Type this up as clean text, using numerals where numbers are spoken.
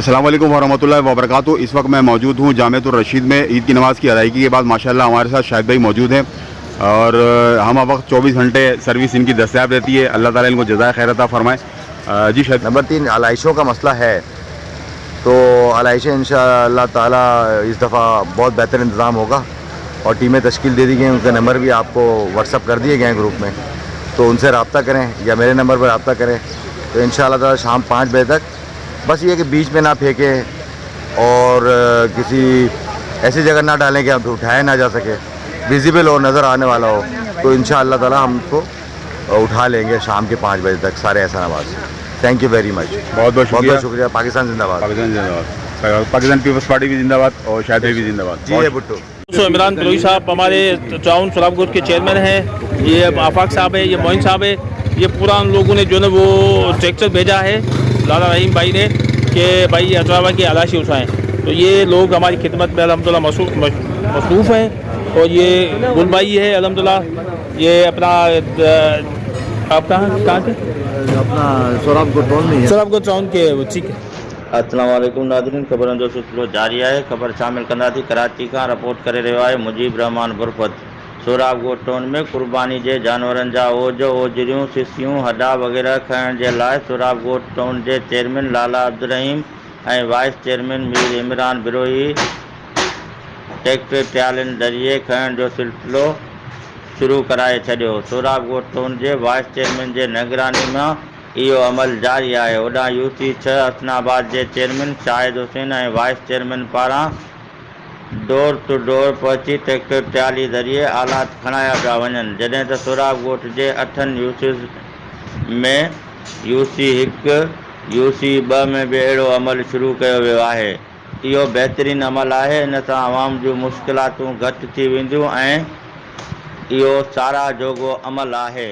अस्सलाम वालेकुम वरहमतुल्लाहि वबरकातुहू। इस वक्त मैं मौजूद हूँ जामिअतुर रशीद में ईद की नमाज़ की अदायगी के बाद माशाल्लाह हमारे साथ शाहिद भाई मौजूद हैं और हम वक्त 24 घंटे सर्विस इनकी दस्तयाब रहती है। अल्लाह ताला इनको जज़ाए खैर अता फरमाए। जी शाहिद। नंबर 3 आलाइशों का मसला है, तो आलाइशें इंशाअल्लाह ताला इस दफ़ा बहुत बेहतर इंतज़ाम होगा और टीमें तश्कील दे दी गई हैं। उनके नंबर भी आपको व्हाट्सअप कर दिए गए हैं ग्रुप में, तो उनसे रब्ता करें या मेरे नंबर पर रब्ता करें। तो इंशाअल्लाह ताला शाम 5 बजे तक, बस ये कि बीच में ना फेंकें और किसी ऐसी जगह ना डालें कि आप उठाया ना जा सके, विजिबल हो, नज़र आने वाला हो, तो इंशाअल्लाह ताला हम उसको उठा लेंगे शाम के 5 बजे तक सारे एहसानाबाद से। Thank you very much. बहुत बहुत शुक्रिया। पाकिस्तान जिंदाबाद। पाकिस्तान जिंदाबाद। पाकिस्तान पीपल्स पार्टी भी जिंदाबाद और शाहिद भाई भी जिंदाबाद। जी है भुट्टो। इमरान बिलोई साहब हमारे टाउन सुराबगोट के चेयरमैन हैं, ये आफाक साहब है, ये मोइन साहब है, ये पूरा उन लोगों ने जो है वो ट्रैक्टर भेजा है लाला रहीम भाई ने कि भाई अतरावा की आलाशी उठाएँ। तो ये लोग हमारी खिदमत में अल्हम्दुलिल्लाह मसरूफ़ हैं। और ये गुल भाई है अल्हम्दुलिल्लाह, ये अपना आप कहाँ के अपना सुराबगोट टाउन के ठीक है। अस्सलाम वालेकुम नाज़रीन, ख़बरनि जो सिलसिलो जारी है। ख़बर शामिल कंदासीं। कराची का रिपोर्ट करे रहियो आहे मुजीब रहमान बुरफत। सोराबगोट टाउन में कुर्बानी के जानवरनि जा ओजरियूं, सिसियूं, हड्डा वग़ैरह खणण के लाइ सोराबगोट टाउन के चेयरमैन लाला अब्दुर्रहीम ऐं vice chairman Mir Imran Biloi tractor ट्रालियुनि ज़रिए खणण जो सिलसिलो शुरू कराए छॾियो। सोराबगोट टाउन के वाइस चेयरमैन के निगरानी में इहो अमल जारी है। ओॾां यूसी 6 हसनाबाद के चेयरमैन शाहिद हुसैन ऐं वाइस चेयरमैन पारां डोर टू डोर पहुची ट्रैक्टर ट्राली ज़रिए आलात खणाया पिया वञनि, जॾहिं त सोराबगोट के 8 यूसीज़ में यूसी 1 यूसी 2 में भी अहिड़ो अमल शुरू कयो वियो आहे। इहो बहितरीन अमल है। इन सां आवाम जूं मुश्किलातूं घटि थी वेंदियूं ऐं इहो साराह जोॻो अमल आहे।